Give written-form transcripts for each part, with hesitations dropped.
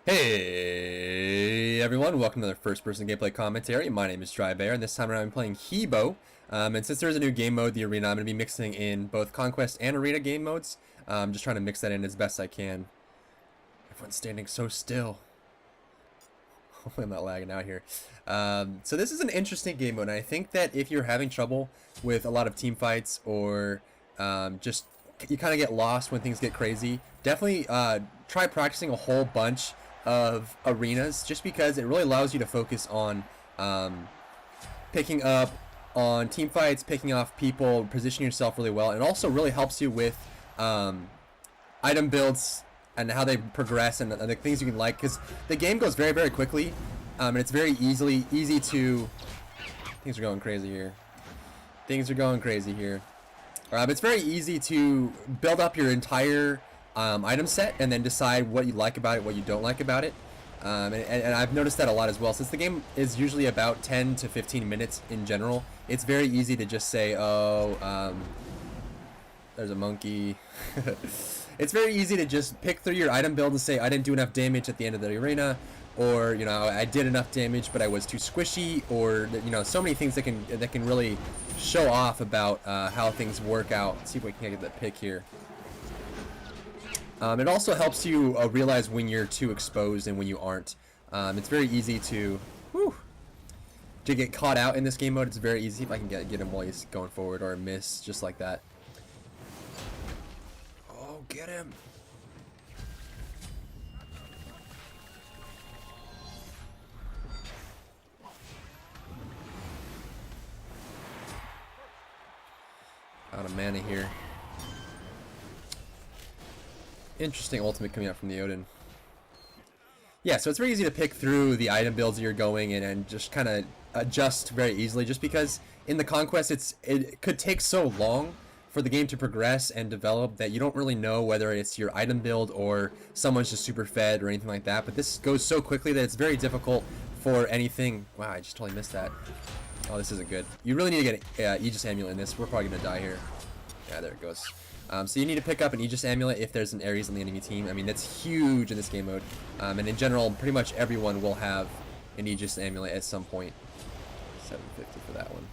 Hey everyone, welcome to another first-person gameplay commentary. My name is Drybear, and this time around I'm playing He Bo. And since there's a new game mode, the Arena, I'm going to be mixing in both Conquest and Arena game modes. I'm just trying to mix that in as best I can. Everyone's standing so still. Hopefully I'm not lagging out here. So this is an interesting game mode, and I think that if you're having trouble with a lot of team fights or just you kind of get lost when things get crazy, definitely try practicing a whole bunch of arenas, just because it really allows you to focus on picking up on team fights, picking off people, positioning yourself really well, and it also really helps you with item builds and how they progress and the things you can like, because the game goes very, very quickly, and it's very easy to... Things are going crazy here. Things are going crazy here. It's very easy to build up your entire item set and then decide what you like about it, what you don't like about it. And I've noticed that a lot as well. Since the game is usually about 10 to 15 minutes in general, it's very easy to just say, oh, there's a monkey. It's very easy to just pick through your item build and say, I didn't do enough damage at the end of the arena, or, you know, I did enough damage but I was too squishy, or, you know, so many things that can really show off about how things work out. Let's see if we can get that pick here. It also helps you realize when you're too exposed and when you aren't. It's very easy to get caught out in this game mode. It's very easy if I can get him while he's going forward, or miss just like that. Oh, get him! Out of mana here. Interesting ultimate coming out from the Odin. Yeah, so it's very easy to pick through the item builds that you're going in and just kind of adjust very easily, just because in the Conquest it could take so long for the game to progress and develop that you don't really know whether it's your item build or someone's just super fed or anything like that. But this goes so quickly that it's very difficult for anything. Wow, I just totally missed that. Oh, this isn't good. You really need to get Aegis Amulet in this. We're probably going to die here. Yeah, there it goes. So you need to pick up an Aegis Amulet if there's an Ares on the enemy team. I mean, that's huge in this game mode. And in general, pretty much everyone will have an Aegis Amulet at some point. 750 for that one.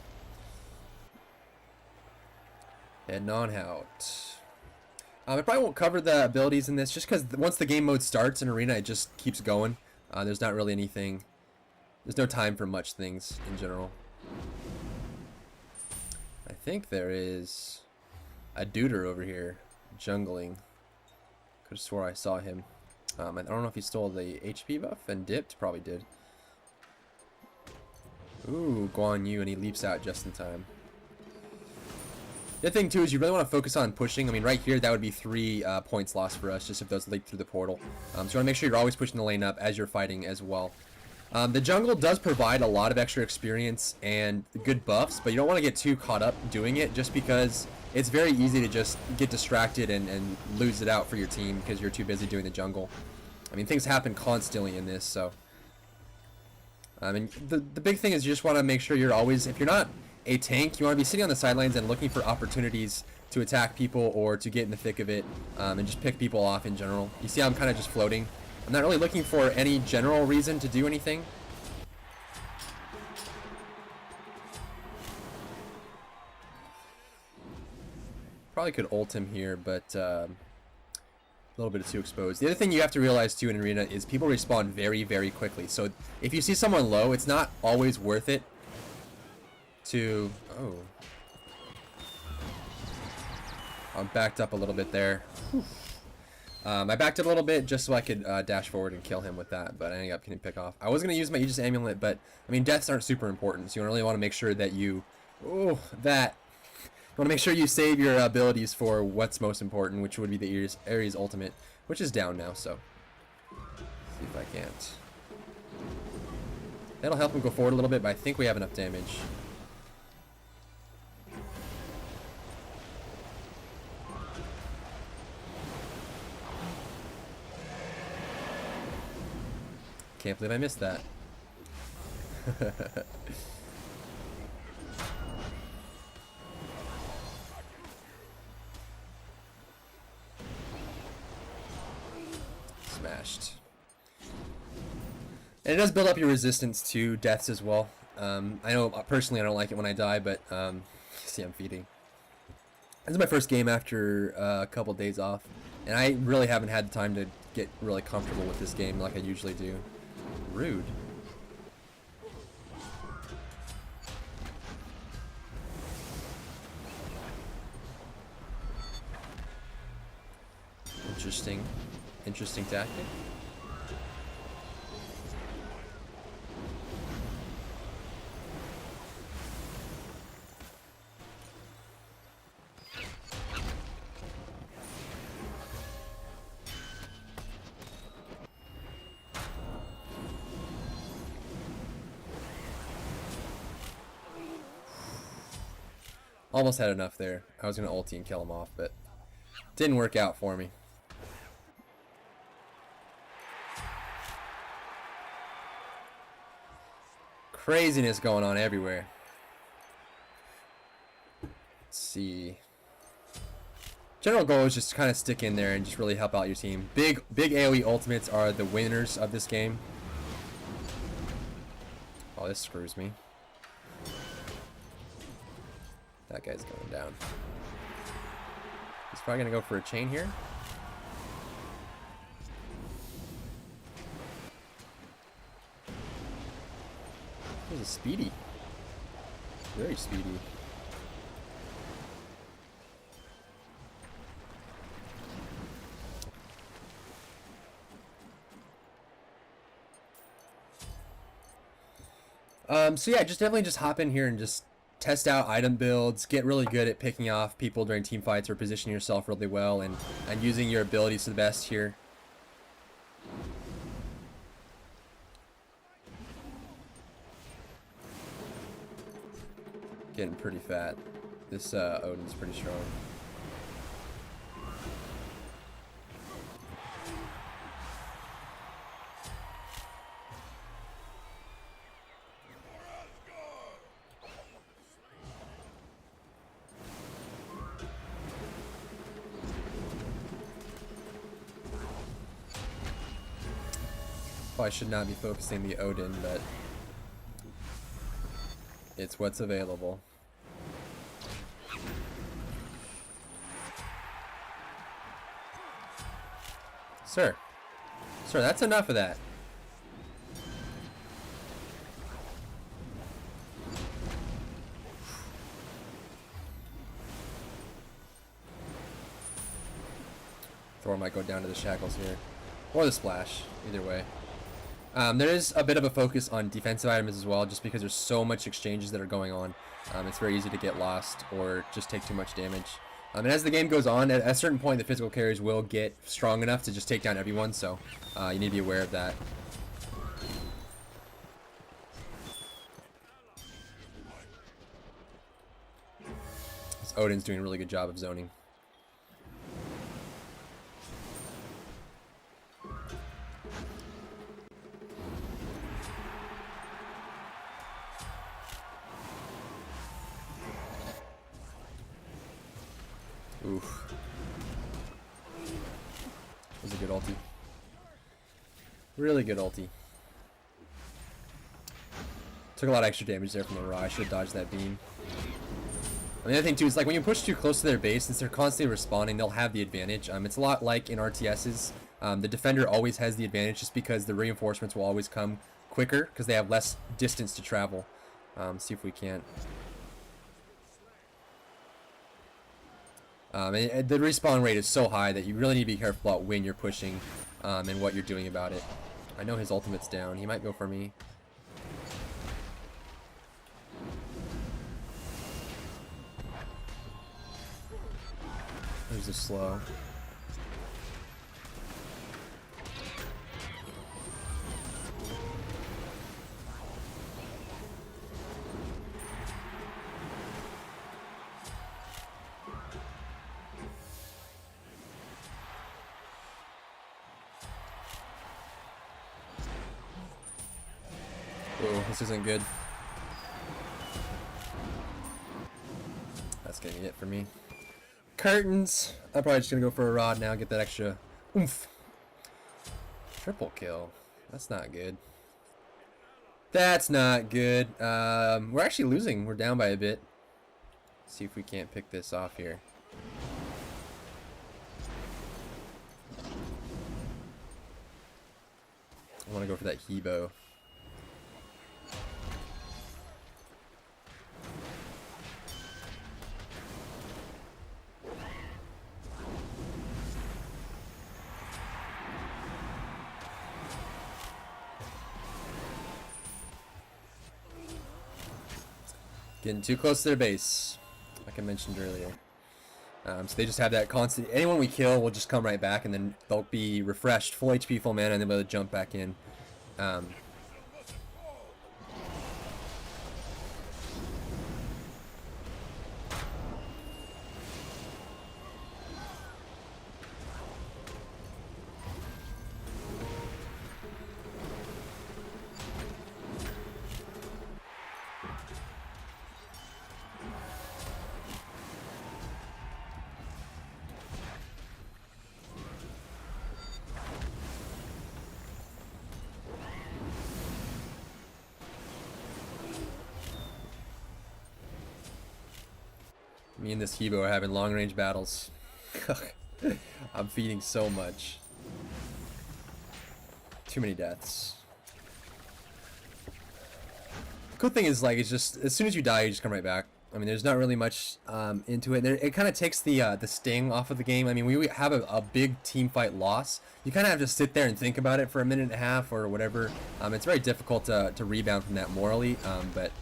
Heading on out. I probably won't cover the abilities in this, just because once the game mode starts in Arena, it just keeps going. There's not really anything. There's no time for much things in general. I think there is a duder over here jungling. Could have swore I saw him. I don't know if he stole the HP buff and dipped. Probably did. Ooh, Guan Yu, and he leaps out just in time. The other thing too is you really want to focus on pushing. I mean, right here that would be 3 points lost for us, just if those leak through the portal. So you want to make sure you're always pushing the lane up as you're fighting as well. The jungle does provide a lot of extra experience and good buffs, but you don't want to get too caught up doing it, just because it's very easy to just get distracted and lose it out for your team because you're too busy doing the jungle. I mean, things happen constantly in this, so... I mean, the big thing is you just want to make sure you're always... If you're not a tank, you want to be sitting on the sidelines and looking for opportunities to attack people or to get in the thick of it, and just pick people off in general. You see how I'm kind of just floating? I'm not really looking for any general reason to do anything. Probably could ult him here, but a little bit too exposed. The other thing you have to realize too in Arena is people respawn very, very quickly. So if you see someone low, it's not always worth it to... Oh. I'm backed up a little bit there. Whew. I backed up a little bit just so I could dash forward and kill him with that, but I ended up getting pick off. I was going to use my Aegis Amulet, but, I mean, deaths aren't super important, so you really want to make sure that you... Oh, that... You want to make sure you save your abilities for what's most important, which would be the Ares ultimate, which is down now, so... Let's see if I can't. That'll help him go forward a little bit, but I think we have enough damage. Can't believe I missed that. Smashed. And it does build up your resistance to deaths as well. I know personally I don't like it when I die, but see, I'm feeding. This is my first game after a couple days off, and I really haven't had the time to get really comfortable with this game like I usually do. Rude. Interesting tactic. Almost had enough there. I was gonna ulti and kill him off, but didn't work out for me. Craziness going on everywhere. Let's see. General goal is just kind of stick in there and just really help out your team. Big AoE ultimates are the winners of this game. Oh, this screws me. That guy's going down. He's probably gonna go for a chain here. He's a speedy. Very speedy. So yeah, just definitely just hop in here and just test out item builds, get really good at picking off people during team fights or positioning yourself really well and using your abilities to the best here. Getting pretty fat. This Odin's pretty strong. I should not be focusing the Odin, but it's what's available. Sir, that's enough of that. Thor might go down to the shackles here, or the splash, either way. There is a bit of a focus on defensive items as well, just because there's so much exchanges that are going on. It's very easy to get lost or just take too much damage. And as the game goes on, at a certain point, the physical carriers will get strong enough to just take down everyone, so you need to be aware of that. This Odin's doing a really good job of zoning. Oof. That was a good ulti. Really good ulti. Took a lot of extra damage there from the Ra. I should have dodged that beam. And the other thing too is like when you push too close to their base, since they're constantly respawning, they'll have the advantage. It's a lot like in RTSs. The defender always has the advantage just because the reinforcements will always come quicker because they have less distance to travel. See if we can't. And the respawn rate is so high that you really need to be careful about when you're pushing and what you're doing about it. I know his ultimate's down. He might go for me. There's a slow. Oh, this isn't good. That's gonna be it for me. Curtains. I'm probably just gonna go for a rod now, get that extra oomph. Triple kill. That's not good. That's not good. We're actually losing. We're down by a bit. Let's see if we can't pick this off here. I want to go for that He Bo. Getting too close to their base, like I mentioned earlier. So they just have that constant. Anyone we kill will just come right back, and then they'll be refreshed, full HP, full mana, and they'll be able to jump back in. Me and this He Bo are having long range battles. I'm feeding so much. Too many deaths. Cool thing is, like, it's just as soon as you die, you just come right back. I mean, there's not really much into it. It kind of takes the sting off of the game. I mean, we have a big team fight loss. You kind of have to sit there and think about it for a minute and a half or whatever. It's very difficult to rebound from that morally. But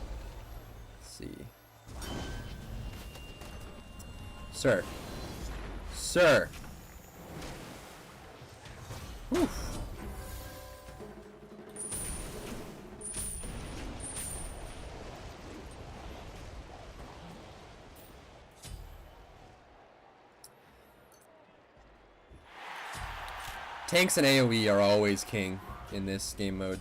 let's see. Sir. Sir. Whew. Tanks and AoE are always king in this game mode.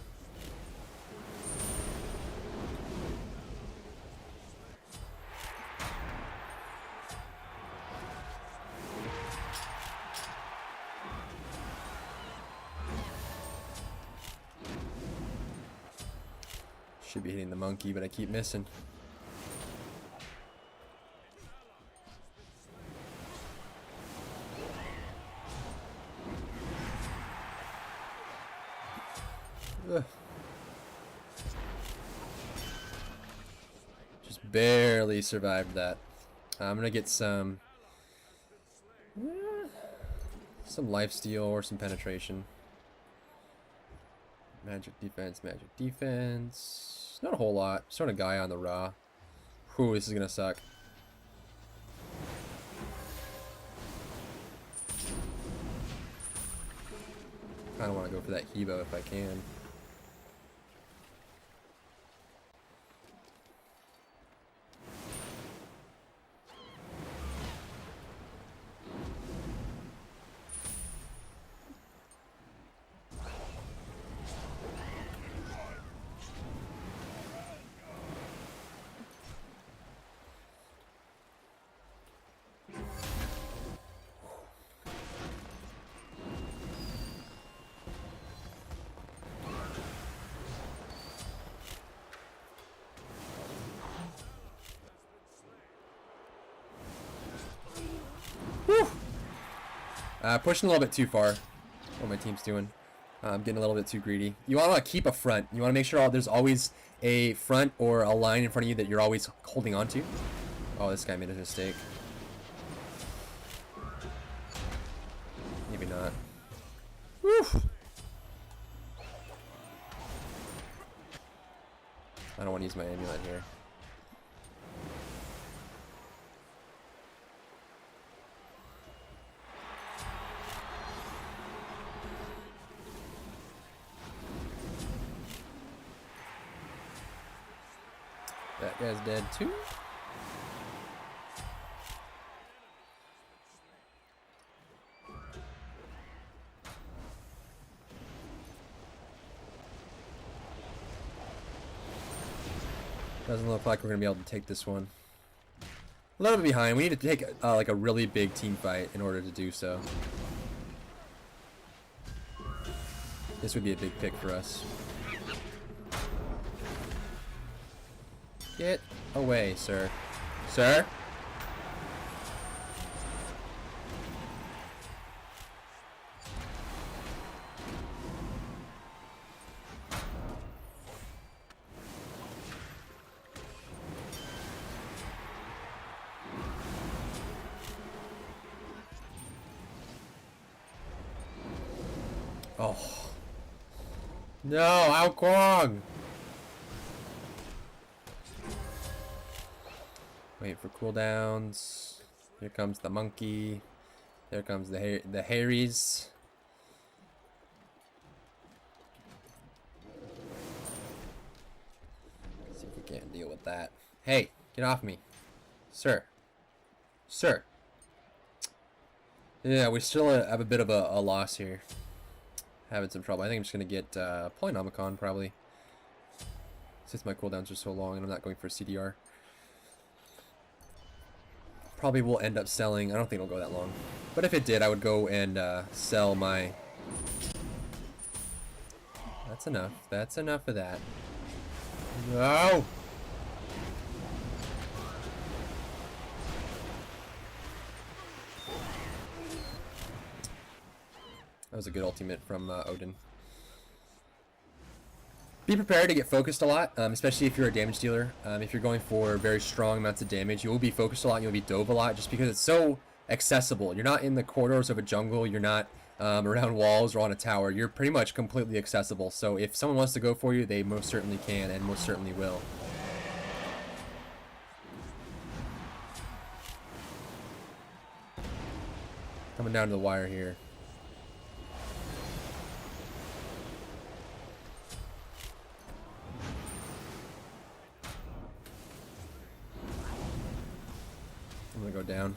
Should be hitting the monkey, but I keep missing. Ugh. Just barely survived that. I'm gonna get some lifesteal or some penetration. Magic defense, magic defense. Not a whole lot. Just throwing a guy on the raw. Whew, this is gonna suck. Kinda wanna go for that He Bo if I can. Pushing a little bit too far. What my team's doing. I'm getting a little bit too greedy. You want to keep a front. You want to make sure there's always a front or a line in front of you that you're always holding on to. Oh, this guy made a mistake. Maybe not. Woo! I don't want to use my amulet here. That guy's dead too. Doesn't look like we're gonna be able to take this one. A little bit behind. We need to take like a really big team fight in order to do so. This would be a big pick for us. Get away, sir. Sir? Oh. No, Ao Kwong! Wait for cooldowns. Here comes the monkey. There comes the Harrys. See if we can't deal with that. Hey, get off me. Sir. Sir. Yeah, we still have a bit of a loss here. Having some trouble. I think I'm just going to get Polynomicon, probably. Since my cooldowns are so long and I'm not going for CDR. Probably will end up selling. I don't think it'll go that long. But if it did, I would go and sell my... That's enough. That's enough of that. No! That was a good ultimate from Odin. Be prepared to get focused a lot, especially if you're a damage dealer. If you're going for very strong amounts of damage, you will be focused a lot, you'll be dove a lot, just because it's so accessible. You're not in the corridors of a jungle, you're not around walls or on a tower. You're pretty much completely accessible. So if someone wants to go for you, they most certainly can and most certainly will. Coming down to the wire here. I'm gonna go down.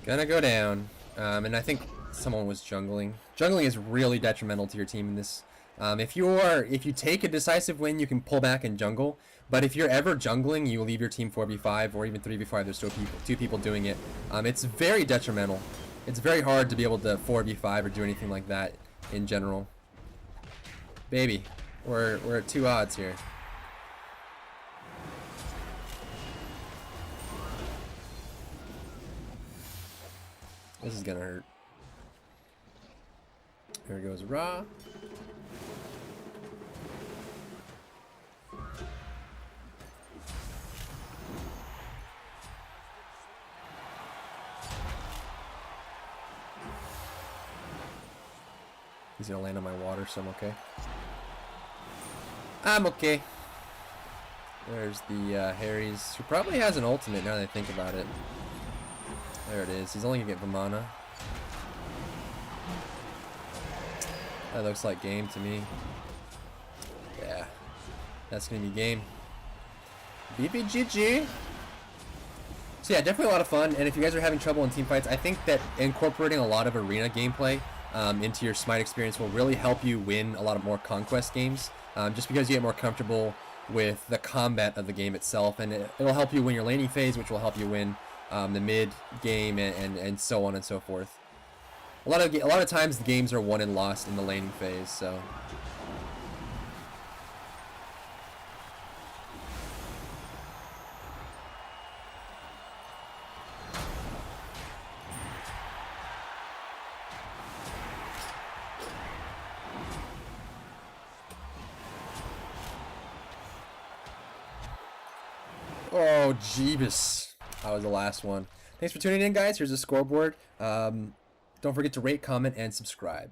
Gonna go down. And I think someone was jungling. Jungling is really detrimental to your team in this. If you take a decisive win, you can pull back and jungle. But if you're ever jungling, you leave your team 4v5 or even 3v5. There's still two people doing it. It's very detrimental. It's very hard to be able to 4v5 or do anything like that in general. Baby, we're at 2 odds here. This is gonna hurt. There goes Ra. He's gonna land on my water, so I'm okay. I'm okay. There's the Harry's, who probably has an ultimate now that I think about it. There it is. He's only gonna get Vamana. That looks like game to me. Yeah. That's gonna be game. BBGG. So yeah, definitely a lot of fun. And if you guys are having trouble in team fights, I think that incorporating a lot of arena gameplay into your SMITE experience will really help you win a lot of more conquest games. Just because you get more comfortable with the combat of the game itself, and it'll help you win your laning phase, which will help you win the mid game and so on and so forth. A lot of times the games are won and lost in the laning phase, so. Oh, Jeebus. That was the last one. Thanks for tuning in, guys. Here's the scoreboard. Don't forget to rate, comment, and subscribe.